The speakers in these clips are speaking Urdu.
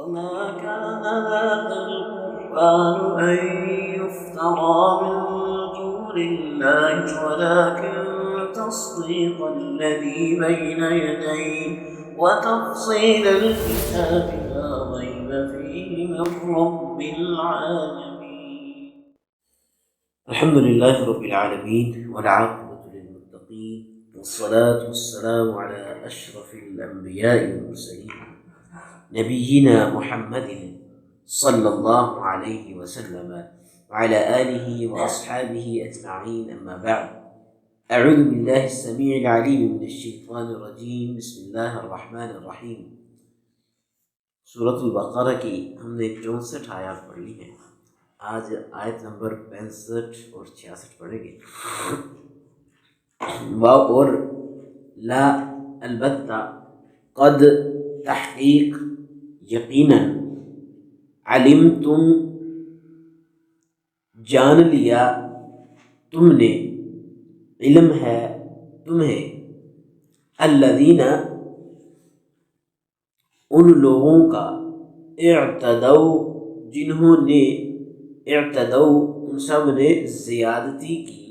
وما كان هذا القرآن أن يفترى من دون الله ولكن تصديق الذي بين يديه وتفصيل الكتاب لا ريب فيه من رب العالمين. الحمد لله رب العالمين والعاقبة للمتقين والصلاة والسلام على أشرف الأنبياء والمرسلين نبينا محمد صلى الله عليه وسلم وعلى آله وأصحابه أجمعين. أما بعد، أعوذ بالله السميع العليم من الشيطان الرجيم. بسم الله الرحمن الرحيم. سورة البقرہ کی ہم نے 64 آیات پڑھ لی ہیں. آج آیت نمبر 65 اور 66 پڑھیں گے. واو اور لا البتہ، قد تحقیق، یقیناً، علمتم جان لیا، تم نے، علم ہے تمہیں، الذین ان لوگوں کا، اعتدوا جنہوں نے، اعتدوا ان سب نے زیادتی کی،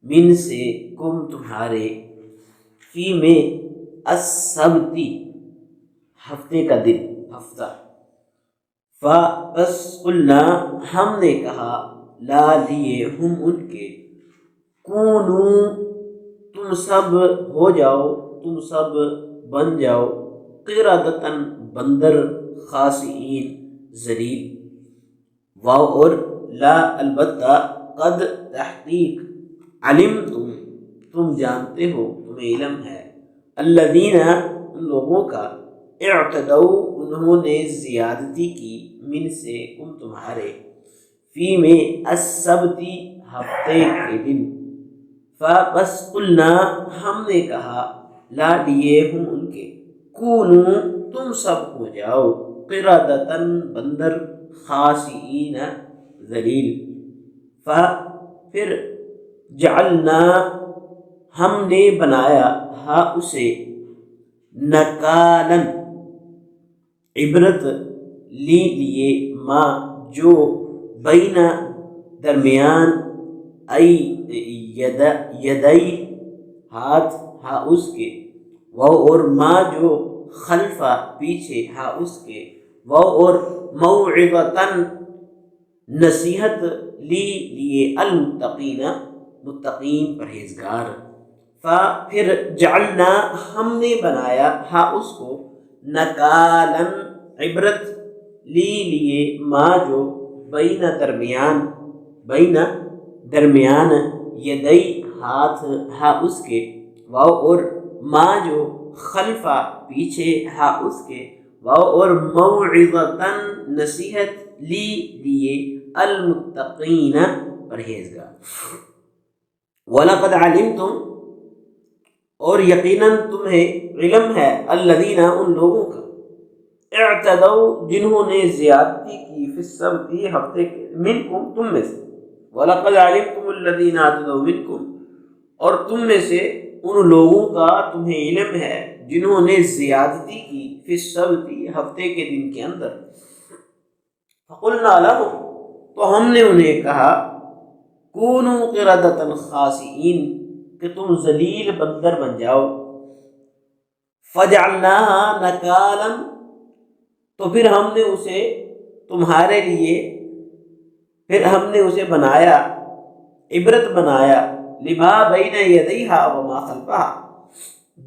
من سے، کم تمہارے، فی میں، السبتی ہفتے کا دن، ہفتہ، بس قلنا ہم نے کہا، لا لیے، ہم ان کے، کونو تم سب ہو جاؤ، تم سب بن جاؤ، قردۃً بندر، خاسئین ذلیل. واو اور لا البتہ، قد تحقیق، علمتم تم جانتے ہو، تمہیں علم ہے، الذین ان لوگوں کا، اعتدوا انہوں نے زیادتی کی، من سے کم تمہارے، فی میں، السبتی ہفتے کے دن، بس قلنا ہم نے کہا، لا لیے، ہم ان کے، کونو تم سب ہو جاؤ، قردۃً بندر، خاسئین ذلیل. پھر جعلنا ہم نے بنایا، ہا اسے، نکالاً عبرت، لیے ما جو، بین درمیان، یدئی ہاتھ، ہا اس کے، واو اور ما جو، خلفہ پیچھے، ہا اس کے، واو اور موعظۃً نصیحت، لیے المتقین متقین پرہیزگار. پھر جعلنا ہم نے بنایا، ہا اس کو، نکالاً عبرت، لیے ما جو، بین درمیان، یدئی ہاتھ، ہا اس کے، واو اور ما جو، خلفہ پیچھے، ہا اس کے، واو اور موعظۃً نصیحت، لیے المتقین پرہیزگار. وَلَقَدْ عَلِمْتُمْ اور یقیناً تمہیں علم ہے، الذین ان لوگوں کا، اعتدوا جنہوں نے زیادتی کی، فی السبت ہفتے کے، منکم تم میں سے، وَلَقَدْ عَلِمْتُمُ الَّذِينَ اعْتَدَوْا مِنْكُمْ اور تم میں سے ان لوگوں کا تمہیں علم ہے جنہوں نے زیادتی کی، فی السبت ہفتے کے دن کے اندر. فَقُلْنَا لَهُمْ تو ہم نے انہیں کہا، کونوا قردۃً خاسئین کہ تم ذلیل بندر بن جاؤ. فَجَعَلْنَاهَا نَكَالًا تو پھر ہم نے اسے تمہارے لیے، پھر ہم نے اسے بنایا، عبرت بنایا، لما بین یدیہا وما خلفہا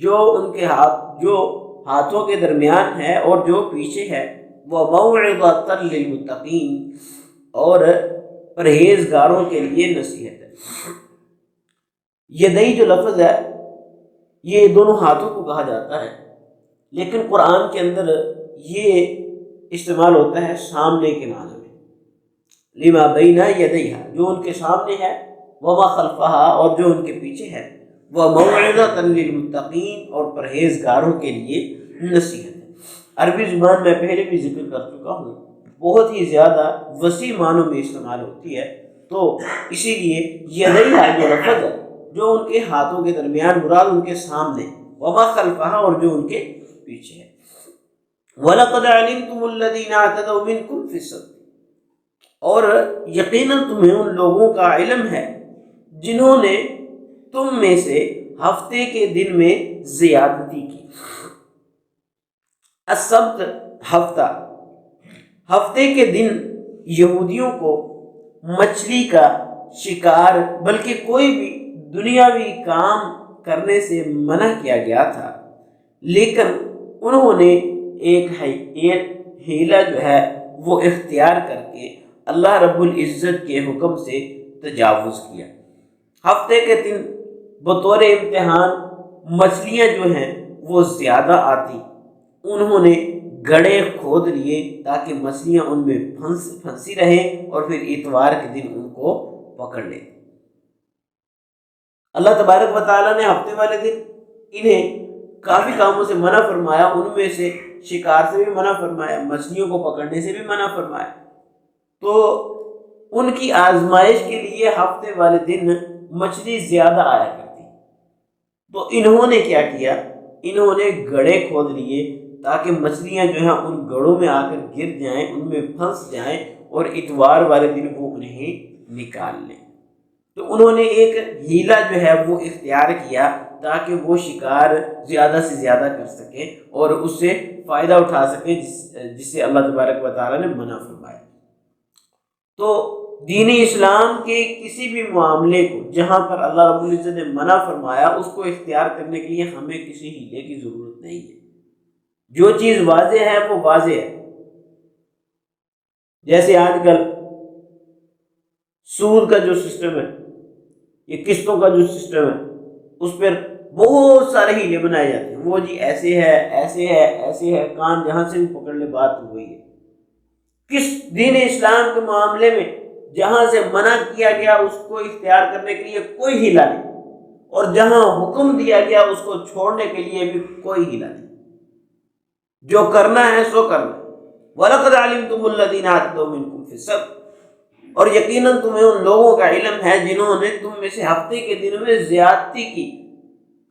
جو ان کے ہاتھوں کے درمیان ہے اور جو پیچھے ہے، وموعظۃ للمتقین اور پرہیزگاروں کے لیے نصیحت ہے. یدئی جو لفظ ہے یہ دونوں ہاتھوں کو کہا جاتا ہے، لیکن قرآن کے اندر یہ استعمال ہوتا ہے سامنے کے معنی میں. لما بین یدیہا جو ان کے سامنے ہے، وما خلفہا اور جو ان کے پیچھے ہے، وموعظۃ للمتقین اور پرہیزگاروں کے لیے نصیحت ہے. عربی زبان میں پہلے بھی ذکر کر چکا ہوں، بہت ہی زیادہ وسیع معنوں میں استعمال ہوتی ہے، تو اسی لیے یدیہا جو لفظ ہے جو ان کے ہاتھوں کے درمیان، مراد ان کے سامنے، وما خلفہا اور جو ان کے پیچھے ہے. وَلَقَدْ عَلِمْتُمُ الَّذِينَ اعْتَدَوْا مِنْكُمْ فِي السَّبْتِ، اور یقیناً تمہیں ان لوگوں کا علم ہے جنہوں نے تم میں سے ہفتے کے دن میں زیادتی کی۔ السبت ہفتہ، ہفتے کے دن یہودیوں کو مچھلی کا شکار بلکہ کوئی بھی دنیاوی کام کرنے سے منع کیا گیا تھا، لیکن انہوں نے ایک ہیلہ جو ہے وہ اختیار کر کے اللہ رب العزت کے حکم سے تجاوز کیا۔ ہفتے کے دن بطور امتحان مچھلیاں جو ہیں وہ زیادہ آتی، انہوں نے گڑھے کھود لیے تاکہ مچھلیاں ان میں پھنسی رہیں اور پھر اتوار کے دن ان کو پکڑ لیں۔ اللہ تبارک و تعالیٰ نے ہفتے والے دن انہیں کافی کاموں سے منع فرمایا، ان میں سے شکار سے بھی منع فرمایا، مچھلیوں کو پکڑنے سے بھی منع فرمایا۔ تو ان کی آزمائش کے لیے ہفتے والے دن مچھلی زیادہ آیا کرتی، تو انہوں نے کیا کیا، انہوں نے گڑھے کھود لیے تاکہ مچھلیاں جو ہیں ان گڑھوں میں آ کر گر جائیں، ان میں پھنس جائیں اور اتوار والے دن وہ انہیں نکال لیں۔ تو انہوں نے ایک ہیلہ جو ہے وہ اختیار کیا تاکہ وہ شکار زیادہ سے زیادہ کر سکیں اور اس سے فائدہ اٹھا سکیں جس سے اللہ تبارک و تعالیٰ نے منع فرمایا۔ تو دین اسلام کے کسی بھی معاملے کو جہاں پر اللہ رب العزت نے منع فرمایا اس کو اختیار کرنے کے لیے ہمیں کسی ہیلے کی ضرورت نہیں ہے۔ جو چیز واضح ہے وہ واضح ہے۔ جیسے آج کل سود کا جو سسٹم ہے، یہ قسطوں کا جو سسٹم ہے، اس پر بہت سارے ہیلے بنائے جاتے ہیں۔ وہ جی ایسے ہے، ایسے ہے، ایسے ہے، کان جہاں سے بھی پکڑ لے بات وہی ہے۔ کس دین اسلام کے معاملے میں جہاں سے منع کیا گیا اس کو اختیار کرنے کے لیے کوئی ہیلا نہیں، اور جہاں حکم دیا گیا اس کو چھوڑنے کے لیے بھی کوئی ہیلا نہیں۔ جو کرنا ہے سو کرنا۔ وَلَقَدْ عَلِمْتُمُ الَّذِينَ اعْتَدَوْا مِنْكُمْ فِي السَّبْتِ، اور یقیناً تمہیں ان لوگوں کا علم ہے جنہوں نے تم میں سے ہفتے کے دن میں زیادتی کی۔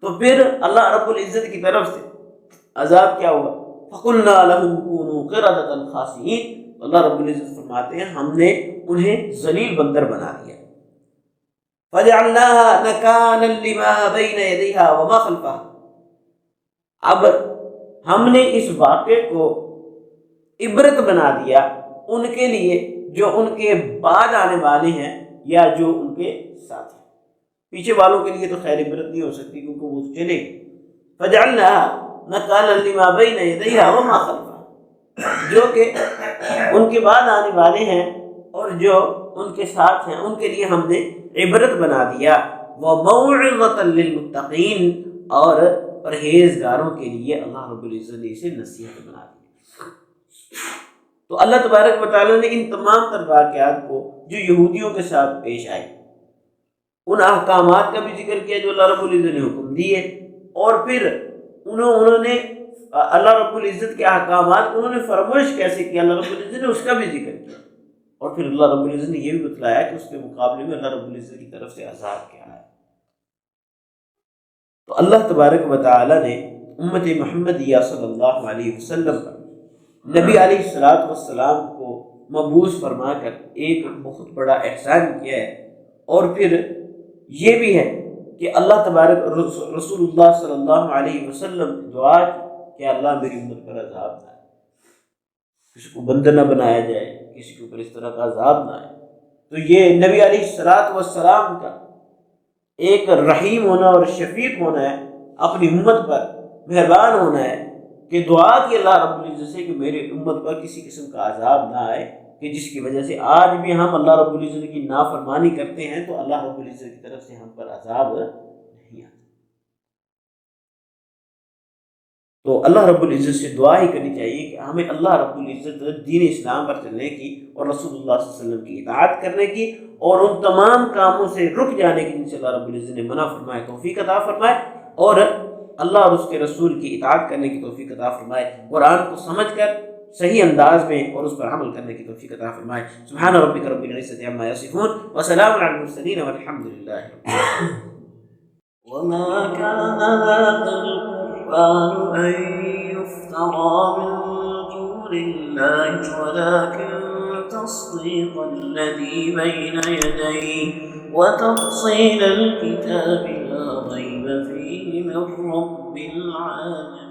تو پھر اللہ رب العزت کی طرف سے عذاب کیا ہوا؟ فَقُلْنَا لَهُمْ كُونُوا قِرَدَةً خَاسِئِينَ، اللہ رب العزت فرماتے ہیں ہم نے انہیں ذلیل بندر بنا دیا۔ فَجَعَلْنَاهَا نَكَالًا لِمَا بَيْنَ يَدَيْهَا وَمَا خَلْفَهَا، اب ہم نے اس واقعے کو عبرت بنا دیا ان کے لیے جو ان کے بعد آنے والے ہیں یا جو ان کے ساتھ ہیں۔ پیچھے والوں کے لیے تو خیر عبرت نہیں ہو سکتی کیونکہ وہ چلے گئے۔ فَجَعَلْنَاهَا نَكَالًا لِمَا بَيْنَ يَدَيْهَا وَمَا خَلْفَهَا، جو کہ ان کے بعد آنے والے ہیں اور جو ان کے ساتھ ہیں ان کے لیے ہم نے عبرت بنا دیا۔ وَمَوْعِظَةً لِّلْمُتَّقِينَ، اور پرہیزگاروں کے لیے اللہ رب العزت نے اسے نصیحت بنا دی۔ تو اللہ تبارک و تعالیٰ نے ان تمام تر واقعات کو جو یہودیوں کے ساتھ پیش آئے ان احکامات کا بھی ذکر کیا جو اللہ رب العزت نے حکم دیے، اور پھر انہوں نے اللہ رب العزت کے احکامات انہوں نے فراموش کیسے کیا، اللہ رب العزت نے اس کا بھی ذکر کیا، اور پھر اللہ رب العزت نے یہ بھی بتلایا کہ اس کے مقابلے میں اللہ رب العزت کی طرف سے عذاب کیا ہے۔ تو اللہ تبارک و تعالیٰ نے امت محمدیہ صلی اللہ علیہ وسلم پر نبی علیہ الصلوۃ والسلام کو مبعوث فرما کر ایک بہت بڑا احسان کیا ہے، اور پھر یہ بھی ہے کہ اللہ تبارک رسول اللہ صلی اللہ علیہ وسلم دعا کی کہ اللہ میری امت پر عذاب نہ آئے، کسی کو بندر نہ بنایا جائے، کسی کے اوپر اس طرح کا عذاب نہ آئے۔ تو یہ نبی علیہ الصلوۃ والسلام کا ایک رحیم ہونا اور شفیق ہونا ہے، اپنی امت پر مہربان ہونا ہے کہ دعا کی اللہ رب العزت سے کہ میری امت پر کسی قسم کا عذاب نہ آئے، کہ جس کی وجہ سے آج بھی ہم اللہ رب العزت کی نافرمانی کرتے ہیں تو اللہ رب العزت کی طرف سے ہم پر عذاب نہیں آتا۔ تو اللہ رب العزت سے دعا ہی کرنی چاہیے کہ ہمیں اللہ رب العزت دین اسلام پر چلنے کی اور رسول اللہ صلی اللہ علیہ وسلم کی اطاعت کرنے کی اور ان تمام کاموں سے رک جانے کی جن سے اللہ رب العزت نے منع فرمائے توفیق عطا فرمائے، اور اللہ اور اس کے رسول کی اطاعت کرنے کی توفیق عطا فرمائے، قرآن کو سمجھ کر صحیح انداز میں اور اس پر عمل کرنے کی توفیق عطا فرمائے۔ سبحان ربک رب العزۃ عما یصفون وسلام علی المرسلین والحمد للہ رب العالمین۔ وما كان هذا القرآن أن يفترى من الله ولكن تصديق الذي بين يديه وتفصيل الكتاب لا ريب فيه من رب العالمين.